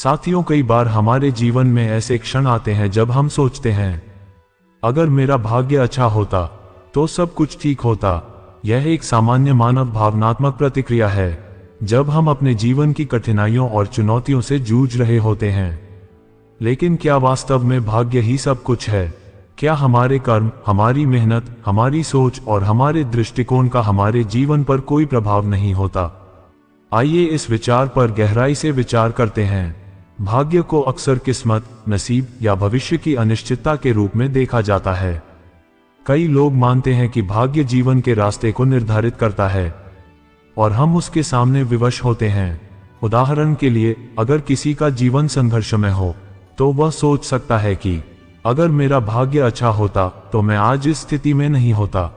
साथियों, कई बार हमारे जीवन में ऐसे क्षण आते हैं जब हम सोचते हैं, अगर मेरा भाग्य अच्छा होता तो सब कुछ ठीक होता। यह एक सामान्य मानव भावनात्मक प्रतिक्रिया है जब हम अपने जीवन की कठिनाइयों और चुनौतियों से जूझ रहे होते हैं। लेकिन क्या वास्तव में भाग्य ही सब कुछ है? क्या हमारे कर्म, हमारी मेहनत, हमारी सोच और हमारे दृष्टिकोण का हमारे जीवन पर कोई प्रभाव नहीं होता? आइए इस विचार पर गहराई से विचार करते हैं। भाग्य को अक्सर किस्मत, नसीब या भविष्य की अनिश्चितता के रूप में देखा जाता है। कई लोग मानते हैं कि भाग्य जीवन के रास्ते को निर्धारित करता है और हम उसके सामने विवश होते हैं। उदाहरण के लिए, अगर किसी का जीवन संघर्षमय हो तो वह सोच सकता है कि अगर मेरा भाग्य अच्छा होता तो मैं आज इस स्थिति में नहीं होता।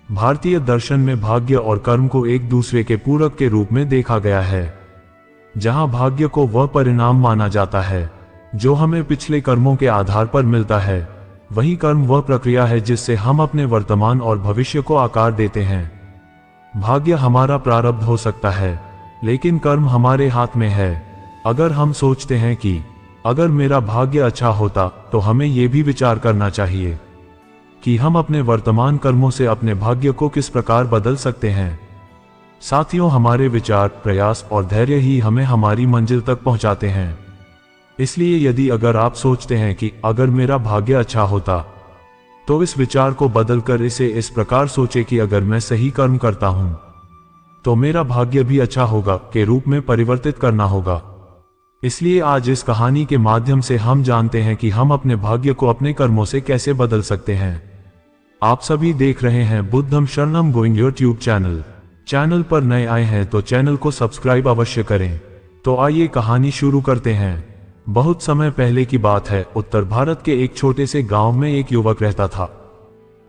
भारतीय दर्शन में भाग्य और कर्म को एक दूसरे के पूरक के रूप में देखा गया है। जहां भाग्य को वह परिणाम माना जाता है जो हमें पिछले कर्मों के आधार पर मिलता है, वहीं कर्म वह प्रक्रिया है जिससे हम अपने वर्तमान और भविष्य को आकार देते हैं। भाग्य हमारा प्रारब्ध हो सकता है, लेकिन कर्म हमारे हाथ में है। अगर हम सोचते हैं कि अगर मेरा भाग्य अच्छा होता, तो हमें यह भी विचार करना चाहिए कि हम अपने वर्तमान कर्मों से अपने भाग्य को किस प्रकार बदल सकते हैं। साथियों, हमारे विचार, प्रयास और धैर्य ही हमें हमारी मंजिल तक पहुंचाते हैं। इसलिए यदि अगर आप सोचते हैं कि अगर मेरा भाग्य अच्छा होता, तो इस विचार को बदलकर इसे इस प्रकार सोचें कि अगर मैं सही कर्म करता हूं तो मेरा भाग्य भी अच्छा होगा के रूप में परिवर्तित करना होगा। इसलिए आज इस कहानी के माध्यम से हम जानते हैं कि हम अपने भाग्य को अपने कर्मों से कैसे बदल सकते हैं। आप सभी देख रहे हैं बुद्धम शरणम गोइंग यूट्यूब चैनल। चैनल पर नए आए हैं तो चैनल को सब्सक्राइब अवश्य करें। तो आइए कहानी शुरू करते हैं। बहुत समय पहले की बात है। उत्तर भारत के एक छोटे से गांव में एक युवक रहता था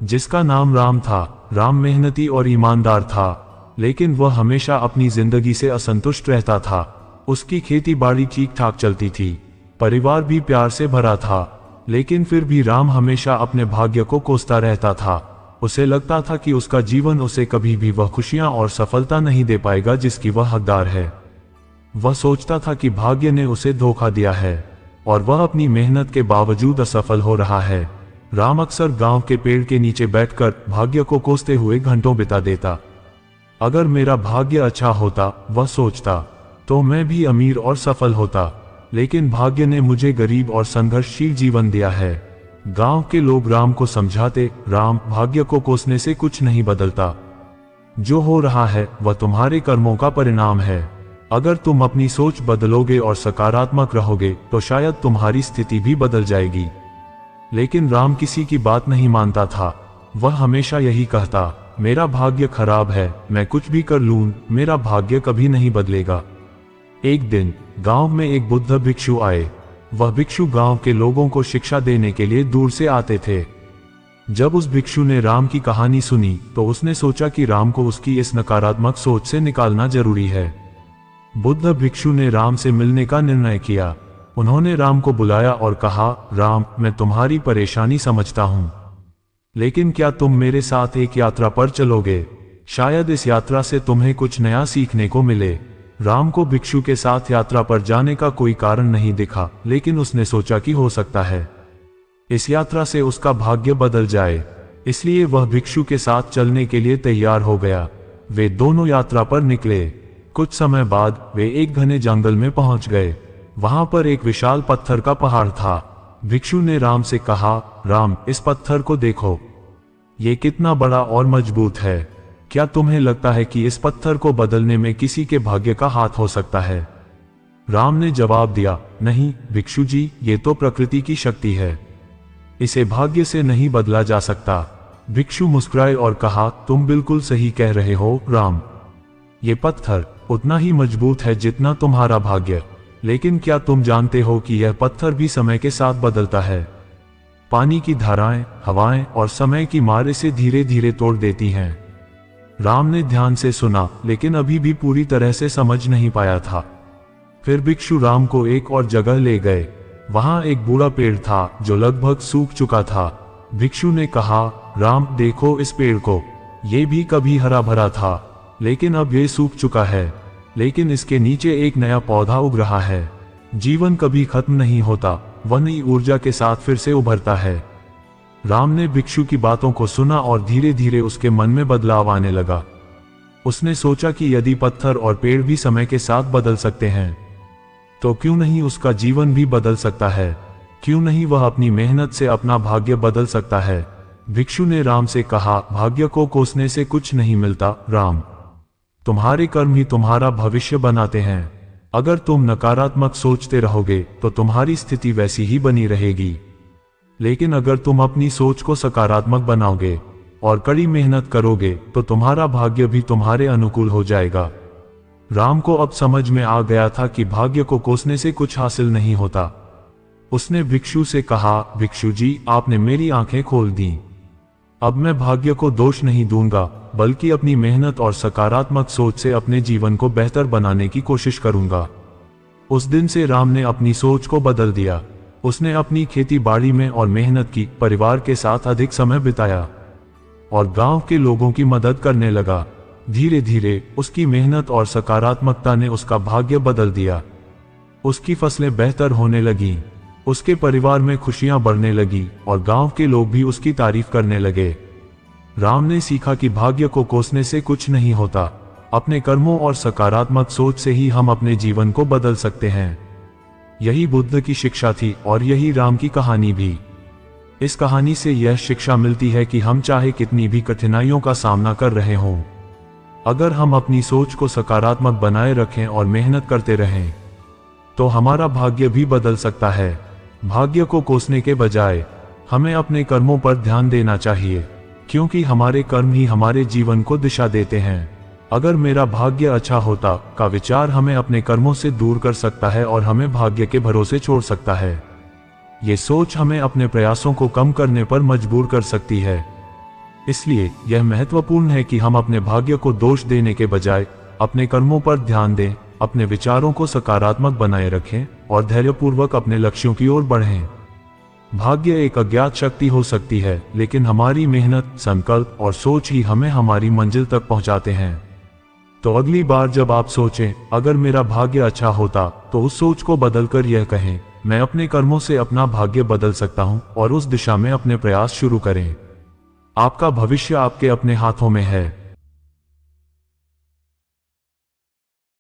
जिसका नाम राम था। राम मेहनती और ईमानदार था, लेकिन वह हमेशा अपनी जिंदगी से असंतुष्ट रहता था। उसकी खेती बाड़ी ठीक ठाक चलती थी, परिवार भी प्यार से भरा था, लेकिन फिर भी राम हमेशा अपने भाग्य को कोसता रहता था। उसे लगता था कि उसका जीवन उसे कभी भी वह खुशियां और सफलता नहीं दे पाएगा जिसकी वह हकदार है। वह सोचता था कि भाग्य ने उसे धोखा दिया है और वह अपनी मेहनत के बावजूद असफल हो रहा है। राम अक्सर गांव के पेड़ के नीचे बैठकर भाग्य को कोसते हुए घंटों बिता देता। अगर मेरा भाग्य अच्छा होता, वह सोचता, तो मैं भी अमीर और सफल होता, लेकिन भाग्य ने मुझे गरीब और संघर्षशील जीवन दिया है। गांव के लोग राम को समझाते, राम, भाग्य को कोसने से कुछ नहीं बदलता। जो हो रहा है वह तुम्हारे कर्मों का परिणाम है। अगर तुम अपनी सोच बदलोगे और सकारात्मक रहोगे तो शायद तुम्हारी स्थिति भी बदल जाएगी। लेकिन राम किसी की बात नहीं मानता था। वह हमेशा यही कहता, मेरा भाग्य खराब है, मैं कुछ भी कर लूं, मेरा भाग्य कभी नहीं बदलेगा। एक दिन गांव में एक बुद्ध भिक्षु आए। वह भिक्षु गांव के लोगों को शिक्षा देने के लिए दूर से आते थे। जब उस भिक्षु ने राम की कहानी सुनी तो उसने सोचा कि राम को उसकी इस नकारात्मक सोच से निकालना जरूरी है। बुद्ध भिक्षु ने राम से मिलने का निर्णय किया। उन्होंने राम को बुलाया और कहा, राम, मैं तुम्हारी परेशानी समझता हूं, लेकिन क्या तुम मेरे साथ एक यात्रा पर चलोगे? शायद इस यात्रा से तुम्हें कुछ नया सीखने को मिले। राम को भिक्षु के साथ यात्रा पर जाने का कोई कारण नहीं दिखा, लेकिन उसने सोचा कि हो सकता है इस यात्रा से उसका भाग्य बदल जाए। इसलिए वह भिक्षु के साथ चलने के लिए तैयार हो गया। वे दोनों यात्रा पर निकले। कुछ समय बाद वे एक घने जंगल में पहुंच गए। वहां पर एक विशाल पत्थर का पहाड़ था। भिक्षु ने राम से कहा, राम, इस पत्थर को देखो, ये कितना बड़ा और मजबूत है। क्या तुम्हें लगता है कि इस पत्थर को बदलने में किसी के भाग्य का हाथ हो सकता है? राम ने जवाब दिया, नहीं भिक्षु जी, ये तो प्रकृति की शक्ति है, इसे भाग्य से नहीं बदला जा सकता। भिक्षु मुस्कुराए और कहा, तुम बिल्कुल सही कह रहे हो राम, ये पत्थर उतना ही मजबूत है जितना तुम्हारा भाग्य, लेकिन क्या तुम जानते हो कि यह पत्थर भी समय के साथ बदलता है? पानी की धाराएं, हवाएं और समय की मार इसे धीरे धीरे तोड़ देती हैं। राम ने ध्यान से सुना, लेकिन अभी भी पूरी तरह से समझ नहीं पाया था। फिर भिक्षु राम को एक और जगह ले गए। वहां एक बूढ़ा पेड़ था जो लगभग सूख चुका था। भिक्षु ने कहा, राम, देखो इस पेड़ को, ये भी कभी हरा भरा था, लेकिन अब ये सूख चुका है, लेकिन इसके नीचे एक नया पौधा उग रहा है। जीवन कभी खत्म नहीं होता, वह नई ऊर्जा के साथ फिर से उभरता है। राम ने भिक्षु की बातों को सुना और धीरे धीरे उसके मन में बदलाव आने लगा। उसने सोचा कि यदि पत्थर और पेड़ भी समय के साथ बदल सकते हैं, तो क्यों नहीं उसका जीवन भी बदल सकता है। क्यों नहीं वह अपनी मेहनत से अपना भाग्य बदल सकता है। भिक्षु ने राम से कहा, भाग्य को कोसने से कुछ नहीं मिलता राम, तुम्हारे कर्म ही तुम्हारा भविष्य बनाते हैं। अगर तुम नकारात्मक सोचते रहोगे तो तुम्हारी स्थिति वैसी ही बनी रहेगी, लेकिन अगर तुम अपनी सोच को सकारात्मक बनाओगे और कड़ी मेहनत करोगे तो तुम्हारा भाग्य भी तुम्हारे अनुकूल हो जाएगा। राम को अब समझ में आ गया था कि भाग्य को कोसने से कुछ हासिल नहीं होता। उसने भिक्षु से कहा, भिक्षु जी, आपने मेरी आंखें खोल दी। अब मैं भाग्य को दोष नहीं दूंगा, बल्कि अपनी मेहनत और सकारात्मक सोच से अपने जीवन को बेहतर बनाने की कोशिश करूंगा। उस दिन से राम ने अपनी सोच को बदल दिया। उसने अपनी खेती बाड़ी में और मेहनत की, परिवार के साथ अधिक समय बिताया और गांव के लोगों की मदद करने लगा। धीरे धीरे उसकी मेहनत और सकारात्मकता ने उसका भाग्य बदल दिया। उसकी फसलें बेहतर होने लगीं, उसके परिवार में खुशियां बढ़ने लगी और गांव के लोग भी उसकी तारीफ करने लगे। राम ने सीखा कि भाग्य को कोसने से कुछ नहीं होता, अपने कर्मों और सकारात्मक सोच से ही हम अपने जीवन को बदल सकते हैं। यही बुद्ध की शिक्षा थी और यही राम की कहानी भी। इस कहानी से यह शिक्षा मिलती है कि हम चाहे कितनी भी कठिनाइयों का सामना कर रहे हों, अगर हम अपनी सोच को सकारात्मक बनाए रखें और मेहनत करते रहें, तो हमारा भाग्य भी बदल सकता है। भाग्य को कोसने के बजाय हमें अपने कर्मों पर ध्यान देना चाहिए, क्योंकि हमारे कर्म ही हमारे जीवन को दिशा देते हैं। अगर मेरा भाग्य अच्छा होता का विचार हमें अपने कर्मों से दूर कर सकता है और हमें भाग्य के भरोसे छोड़ सकता है। ये सोच हमें अपने प्रयासों को कम करने पर मजबूर कर सकती है। इसलिए यह महत्वपूर्ण है कि हम अपने भाग्य को दोष देने के बजाय अपने कर्मों पर ध्यान दें, अपने विचारों को सकारात्मक बनाए रखें और धैर्यपूर्वक अपने लक्ष्यों की ओर बढ़ें। भाग्य एक अज्ञात शक्ति हो सकती है, लेकिन हमारी मेहनत, संकल्प और सोच ही हमें हमारी मंजिल तक पहुंचाते हैं। तो अगली बार जब आप सोचें, अगर मेरा भाग्य अच्छा होता, तो उस सोच को बदलकर यह कहें, मैं अपने कर्मों से अपना भाग्य बदल सकता हूं, और उस दिशा में अपने प्रयास शुरू करें। आपका भविष्य आपके अपने हाथों में है।